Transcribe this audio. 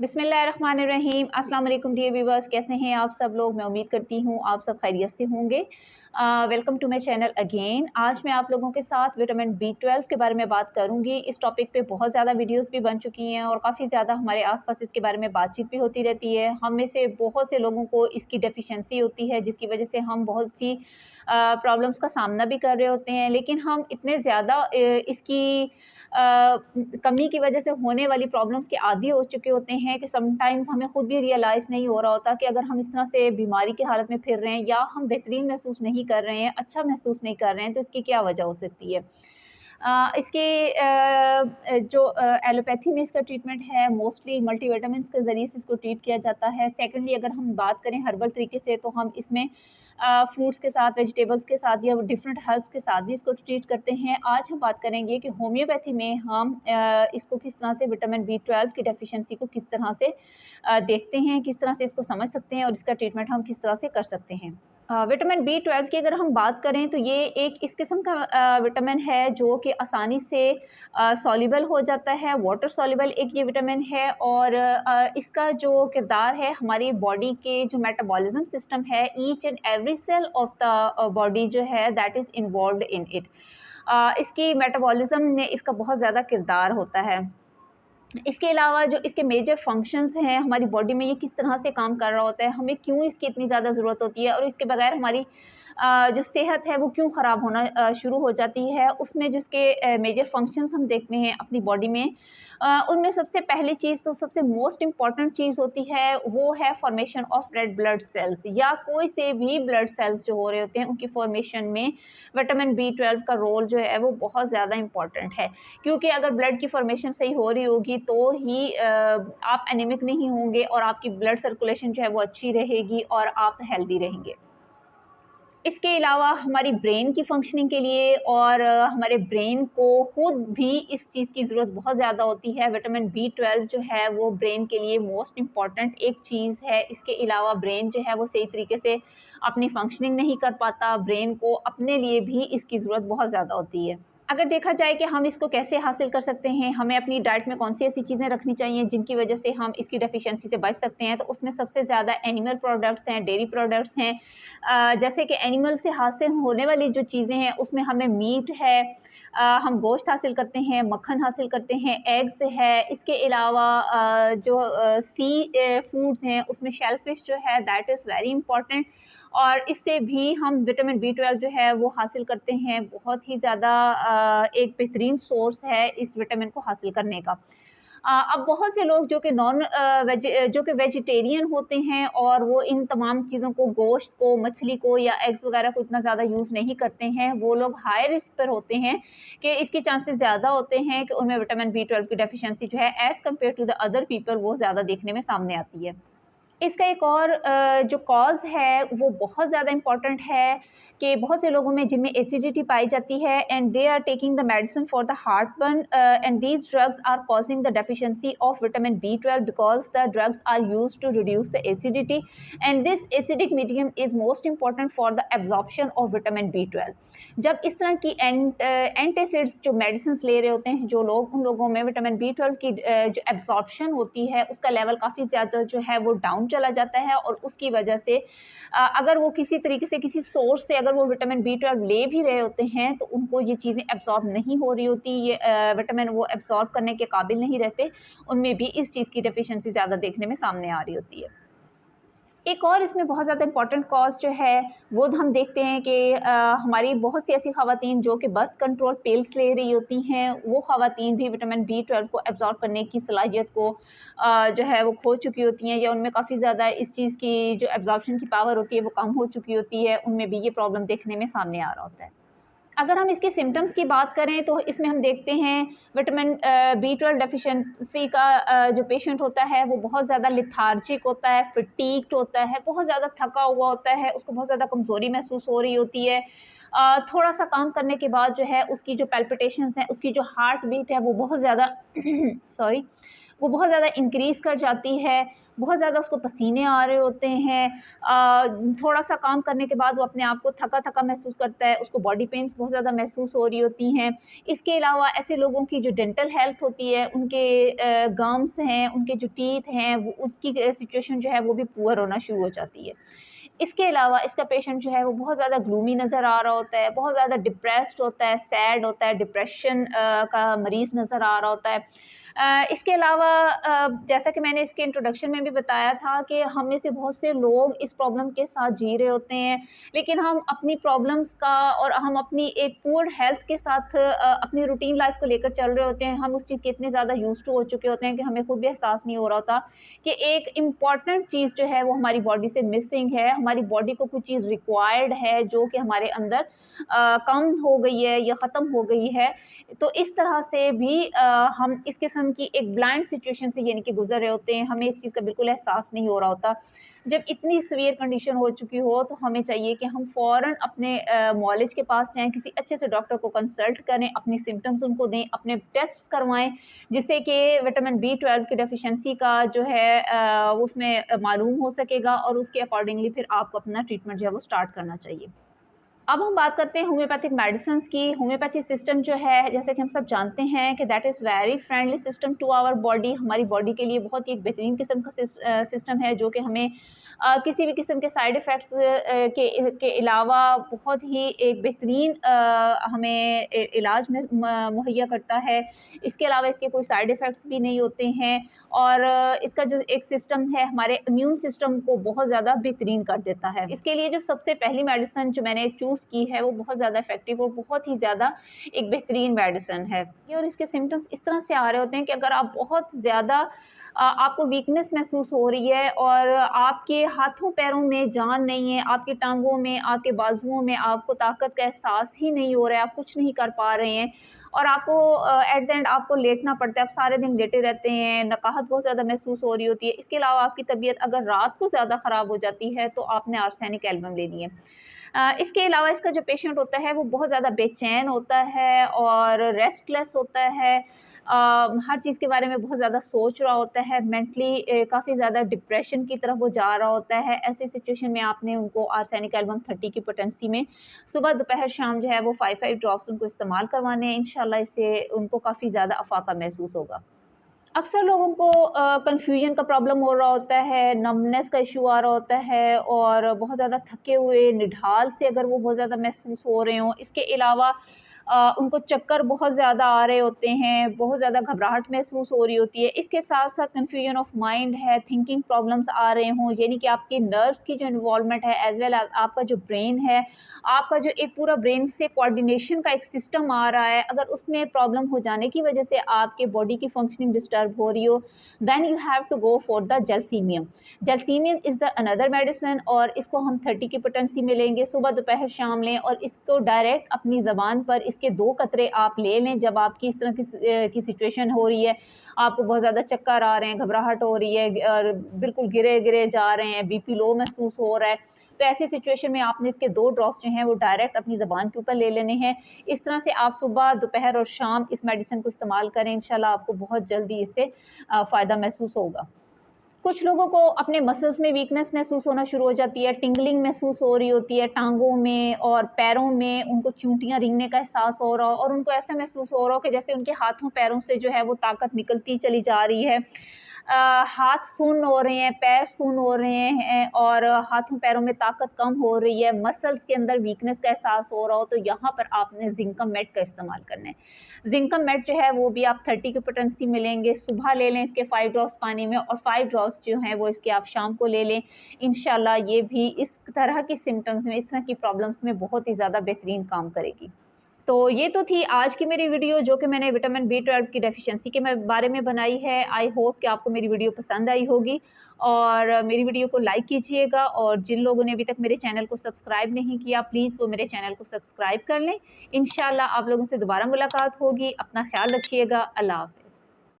बिस्मिल्लाहिर्रहमानिर्रहीम। अस्सलाम वालेकुम डियर व्यूवर्स, कैसे हैं आप सब लोग। मैं उम्मीद करती हूँ आप सब खैरियत से होंगे। Welcome to my channel again. आज मैं आप लोगों के साथ विटामिन B12 के बारे में बात करूँगी। इस टॉपिक पे बहुत ज़्यादा वीडियोस भी बन चुकी हैं और काफ़ी ज़्यादा हमारे आसपास इसके बारे में बातचीत भी होती रहती है। हम में से बहुत से लोगों को इसकी डेफिशिएंसी होती है, जिसकी वजह से हम बहुत सी प्रॉब्लम्स का सामना भी कर रहे होते हैं, लेकिन हम इतने ज़्यादा इसकी कमी की वजह से होने वाली प्रॉब्लम्स के आदी हो चुके होते हैं कि समटाइम्स हमें खुद भी रियलाइज़ नहीं हो रहा होता कि अगर हम इस तरह से बीमारी की हालत में फिर रहे हैं या हम बेहतरीन महसूस नहीं कर रहे हैं, अच्छा महसूस नहीं कर रहे हैं, तो इसकी क्या वजह हो सकती है। इसके जो एलोपैथी में इसका ट्रीटमेंट है, मोस्टली मल्टीविटामिन्स के ज़रिए से इसको ट्रीट किया जाता है। सेकेंडली अगर हम बात करें हर्बल तरीके से, तो हम इसमें फ्रूट्स के साथ, वेजिटेबल्स के साथ या डिफरेंट हर्ब्स के साथ भी इसको ट्रीट करते हैं। आज हम बात करेंगे कि होम्योपैथी में हम इसको किस तरह से विटामिन B12 की डेफिशिएंसी को किस तरह से देखते हैं, किस तरह से इसको समझ सकते हैं और इसका ट्रीटमेंट हम किस तरह से कर सकते हैं। विटामिन B12 की अगर हम बात करें तो ये एक इस किस्म का विटामिन है जो कि आसानी से सॉल्युबल हो जाता है, वाटर सॉल्युबल एक ये विटामिन है और इसका जो किरदार है हमारी बॉडी के जो मेटाबॉलिज्म सिस्टम है, each and every cell of the body जो है that is involved in it. इसकी मेटाबॉलिज्म में इसका बहुत ज़्यादा किरदार होता है। इसके अलावा जो इसके मेजर फंक्शंस हैं हमारी बॉडी में, ये किस तरह से काम कर रहा होता है, हमें क्यों इसकी इतनी ज़्यादा ज़रूरत होती है और इसके बगैर हमारी जो सेहत है वो क्यों ख़राब होना शुरू हो जाती है। उसमें जो इसके मेजर फंक्शंस हम देखते हैं अपनी बॉडी में, उनमें सबसे पहली चीज़ तो सबसे मोस्ट इम्पॉर्टेंट चीज़ होती है वो है formation of red blood cells, या कोई से भी ब्लड सेल्स जो हो रहे होते हैं उनकी फॉर्मेशन में विटामिन B12 का रोल जो है वो बहुत ज़्यादा इम्पॉर्टेंट है। क्योंकि अगर ब्लड की फॉर्मेशन सही हो रही होगी तो ही आप एनीमिक नहीं होंगे और आपकी ब्लड सर्कुलेशन जो है वो अच्छी रहेगी और आप हेल्दी रहेंगे। इसके अलावा हमारी ब्रेन की फंक्शनिंग के लिए और हमारे ब्रेन को खुद भी इस चीज़ की ज़रूरत बहुत ज़्यादा होती है। विटामिन B12 जो है वो ब्रेन के लिए मोस्ट इम्पॉर्टेंट एक चीज़ है। इसके अलावा ब्रेन जो है वो सही तरीके से अपनी फंक्शनिंग नहीं कर पाता, ब्रेन को अपने लिए भी इसकी ज़रूरत बहुत ज़्यादा होती है। अगर देखा जाए कि हम इसको कैसे हासिल कर सकते हैं, हमें अपनी डाइट में कौन-सी ऐसी चीज़ें रखनी चाहिए जिनकी वजह से हम इसकी डेफिशिएंसी से बच सकते हैं, तो उसमें सबसे ज़्यादा एनिमल प्रोडक्ट्स हैं, डेयरी प्रोडक्ट्स हैं। जैसे कि एनिमल से हासिल होने वाली जो चीज़ें हैं उसमें हमें मीट है, हम गोश्त हासिल करते हैं, मक्खन हासिल करते हैं, एग्स है। इसके अलावा जो सी फूड्स हैं उसमें शेलफिश जो है दैट इज़ वेरी इंपॉर्टेंट और इससे भी हम विटामिन B12 जो है वो हासिल करते हैं। बहुत ही ज़्यादा एक बेहतरीन सोर्स है इस विटामिन को हासिल करने का। अब बहुत से लोग जो कि जो कि वेजिटेरियन होते हैं और वो इन तमाम चीज़ों को, गोश्त को, मछली को या एग्स वगैरह को इतना ज़्यादा यूज़ नहीं करते हैं, वो लोग हाई रिस्क पर होते हैं कि इसके चांसेस ज़्यादा होते हैं कि उनमें विटामिन B12 की डेफिशिएंसी जो है as compare to the other people वो ज़्यादा देखने में सामने आती है। इसका एक और जो कॉज़ है वो बहुत ज़्यादा इम्पोर्टेंट है कि बहुत से लोगों में जिनमें एसिडिटी पाई जाती है and they are taking the medicine for the heartburn and these drugs are causing the deficiency of vitamin B12 because the drugs are used to reduce the acidity and this acidic medium is most important for the absorption of vitamin B12। जब इस तरह की antacids जो medicine ले रहे होते हैं जो लोग, उन लोगों में विटामिन B12 की जो एब्जॉर्प्शन होती है उसका लेवल काफ़ी ज़्यादा जो है वो डाउन चला जाता है और उसकी वजह से अगर वो किसी तरीके से किसी सोर्स से अगर वो विटामिन B12 ले भी रहे होते हैं तो उनको ये चीज़ें एब्जॉर्ब नहीं हो रही होती, ये विटामिन वो एब्जॉर्ब करने के काबिल नहीं रहते, उनमें भी इस चीज़ की डेफिशिएंसी ज़्यादा देखने में सामने आ रही होती है। एक और इसमें बहुत ज़्यादा इम्पॉर्टेंट कॉज़ जो है वो हम देखते हैं कि हमारी बहुत सी ऐसी ख़वातीन जो कि बर्थ कंट्रोल पिल्स ले रही होती हैं, वो ख़वातीन भी विटामिन B12 को एब्ज़ॉर्ब करने की सलाहियत को जो है वो खो चुकी होती हैं या उनमें काफ़ी ज़्यादा इस चीज़ की जो एब्ज़ॉर्प्शन की पावर होती है वो कम हो चुकी होती है, उनमें भी ये प्रॉब्लम देखने में सामने आ रहा होता है। अगर हम इसके सिम्पटम्स की बात करें तो इसमें हम देखते हैं विटामिन B12 डेफिशिएंसी का जो पेशेंट होता है वो बहुत ज़्यादा लेथार्जिक होता है, फटीग्ड होता है, बहुत ज़्यादा थका हुआ होता है, उसको बहुत ज़्यादा कमज़ोरी महसूस हो रही होती है। थोड़ा-सा काम करने के बाद जो है उसकी जो पैल्पिटेशंस हैं, उसकी जो हार्ट बीट है वो बहुत ज़्यादा सॉरी वो बहुत ज़्यादा इंक्रीज़ कर जाती है, बहुत ज़्यादा उसको पसीने आ रहे होते हैं, थोड़ा सा काम करने के बाद वो अपने आप को थका-थका महसूस करता है, उसको बॉडी पेन्स बहुत ज़्यादा महसूस हो रही होती हैं। इसके अलावा ऐसे लोगों की जो डेंटल हेल्थ होती है, उनके गम्स हैं, उनके जो टीथ हैं, वो उसकी सिचुएशन जो है वो भी पुअर होना शुरू हो जाती है। इसके अलावा इसका पेशेंट जो है वो बहुत ज़्यादा ग्लूमी नज़र आ रहा होता है, बहुत ज़्यादा डिप्रेस्ड होता है, सैड होता है, डिप्रेशन का मरीज़ नज़र आ रहा होता है। इसके अलावा जैसा कि मैंने इसके इंट्रोडक्शन में भी बताया था कि हम में से बहुत से लोग इस प्रॉब्लम के साथ जी रहे होते हैं, लेकिन हम अपनी प्रॉब्लम्स का और हम अपनी एक पुअर हेल्थ के साथ अपनी रूटीन लाइफ को लेकर चल रहे होते हैं। हम उस चीज़ के इतने ज़्यादा यूज़्ड टू हो चुके होते हैं कि हमें खुद भी एहसास नहीं हो रहा होता कि एक इम्पॉर्टेंट चीज़ जो है वो हमारी बॉडी से मिसिंग है, हमारी बॉडी को कोई चीज़ रिक्वायर्ड है जो कि हमारे अंदर कम हो गई है या ख़त्म हो गई है। तो इस तरह से भी हम इस किस्म की एक ब्लाइंड सिचुएशन से यानी कि गुज़र रहे होते हैं, हमें इस चीज़ का बिल्कुल एहसास नहीं हो रहा होता। जब इतनी सीवियर कंडीशन हो चुकी हो तो हमें चाहिए कि हम फ़ौरन अपने मुआलिज के पास जाएँ, किसी अच्छे से डॉक्टर को कंसल्ट करें, अपनी सिम्पटम्स उनको दें, अपने टेस्ट करवाएँ, जिससे कि विटामिन B12 की डेफिशिएंसी का जो है उसमें मालूम हो सकेगा और उसके अकॉर्डिंगली फिर आपको अपना ट्रीटमेंट जो है वो स्टार्ट करना चाहिए। अब हम बात करते हैं होम्योपैथिक मेडिसिन्स की। होम्योपैथी सिस्टम जो है, जैसे कि हम सब जानते हैं कि that is very friendly system to our body. हमारी बॉडी के लिए बहुत ही एक बेहतरीन किस्म का सिस्टम है जो कि हमें किसी भी किस्म के साइड इफ़ेक्ट्स के अलावा बहुत ही एक बेहतरीन हमें इलाज में मुहैया करता है। इसके अलावा इसके कोई साइड इफ़ेक्ट्स भी नहीं होते हैं और इसका जो एक सिस्टम है हमारे इम्यून सिस्टम को बहुत ज़्यादा बेहतरीन कर देता है। इसके लिए जो सबसे पहली मेडिसिन जो मैंने चूज़ की है वो बहुत ज़्यादा इफ़ेक्टिव और बहुत ही ज़्यादा एक बेहतरीन मेडिसिन है। और इसके सिम्पटम्स इस तरह से आ रहे होते हैं कि अगर आप बहुत ज़्यादा आपको वीकनेस महसूस हो रही है और आपके हाथों पैरों में जान नहीं है, आपकी टाँगों में, आपके बाजुओं में आपको ताकत का एहसास ही नहीं हो रहा है, आप कुछ नहीं कर पा रहे हैं और आपको एट द एंड आपको लेटना पड़ता है, आप सारे दिन लेटे रहते हैं, नकाहत बहुत ज़्यादा महसूस हो रही होती है। इसके अलावा आपकी तबीयत अगर रात को ज़्यादा ख़राब हो जाती है तो आपने आर्सेनिक एल्बम लेनी है। इसके अलावा इसका जो पेशेंट होता है वो बहुत ज़्यादा बेचैन होता है और रेस्टलेस होता है, हर चीज़ के बारे में बहुत ज़्यादा सोच रहा होता है, मेंटली काफ़ी ज़्यादा डिप्रेशन की तरफ वो जा रहा होता है। ऐसी सिचुएशन में आपने उनको आर्सेनिक एल्बम 30 की पोटेंसी में सुबह, दोपहर, शाम जो है वो 5-5 ड्रॉप्स उनको इस्तेमाल करवाने हैं। इंशाल्लाह इससे उनको काफ़ी ज़्यादा अफ़ाक़ा महसूस होगा। अक्सर लोगों को कन्फ्यूजन का प्रॉब्लम हो रहा होता है, नमनेस का इश्यू आ रहा होता है और बहुत ज़्यादा थके हुए, निढाल से अगर वो बहुत ज़्यादा महसूस हो रहे हों। इसके अलावा उनको चक्कर बहुत ज़्यादा आ रहे होते हैं, बहुत ज़्यादा घबराहट महसूस हो रही होती है। इसके साथ-साथ कन्फ्यूजन ऑफ माइंड है, थिंकिंग प्रॉब्लम्स आ रहे हों, यानी कि आपके नर्व्स की जो इन्वॉल्वमेंट है एज़ वेल एज़ आपका जो ब्रेन है, आपका जो एक पूरा ब्रेन से कोऑर्डिनेशन का एक सिस्टम आ रहा है, अगर उसमें प्रॉब्लम हो जाने की वजह से आपके बॉडी की फंक्शनिंग डिस्टर्ब हो रही हो, then you have to go for the gelsemium. Gelsemium is the another medicine और इसको हम 30 की पोटेंसी में लेंगे, सुबह, दोपहर, शाम लें और इसको डायरेक्ट अपनी ज़बान पर इसके 2 कतरे आप ले लें जब आपकी इस तरह की सिचुएशन हो रही है, आपको बहुत ज़्यादा चक्कर आ रहे हैं, घबराहट हो रही है और बिल्कुल गिरे-गिरे जा रहे हैं, बीपी लो महसूस हो रहा है, तो ऐसी सिचुएशन में आपने इसके 2 ड्रॉप्स जो हैं वो डायरेक्ट अपनी ज़बान के ऊपर ले लेने हैं। इस तरह से आप सुबह, दोपहर और शाम इस मेडिसिन को इस्तेमाल करें, इंशाल्लाह आपको बहुत जल्दी इससे फ़ायदा महसूस होगा। कुछ लोगों को अपने मसल्स में वीकनेस महसूस होना शुरू हो जाती है, टिंगलिंग महसूस हो रही होती है टाँगों में और पैरों में, उनको चूंटियाँ रेंगने का एहसास हो रहा हो और उनको ऐसा महसूस हो रहा हो कि जैसे उनके हाथों पैरों से जो है वो ताकत निकलती चली जा रही है। हाथ सुन्न हो रहे हैं, पैर सुन्न हो रहे हैं और हाथों पैरों में ताकत कम हो रही है, मसल्स के अंदर वीकनेस का एहसास हो रहा हो, तो यहाँ पर आपने ज़िंकम मेट का इस्तेमाल करना है। ज़िंकम मेट जो है वो भी आप 30 की पोटेंसी में लेंगे, सुबह ले लें इसके 5 ड्रॉप्स पानी में और 5 ड्रॉप्स जो हैं वो इसके आप शाम को ले लें। इंशाल्लाह ये भी इस तरह की सिम्पटम्स में, इस तरह की प्रॉब्लम्स में बहुत ही ज़्यादा बेहतरीन काम करेगी। तो ये तो थी आज की मेरी वीडियो जो कि मैंने विटामिन B12 की डेफिशिएंसी के बारे में बनाई है। आई होप कि आपको मेरी वीडियो पसंद आई होगी और मेरी वीडियो को लाइक कीजिएगा और जिन लोगों ने अभी तक मेरे चैनल को सब्सक्राइब नहीं किया प्लीज़ वो मेरे चैनल को सब्सक्राइब कर लें। इंशाल्लाह आप लोगों से दोबारा मुलाकात होगी। अपना ख्याल रखिएगा। अल्लाह हाफ़िज़।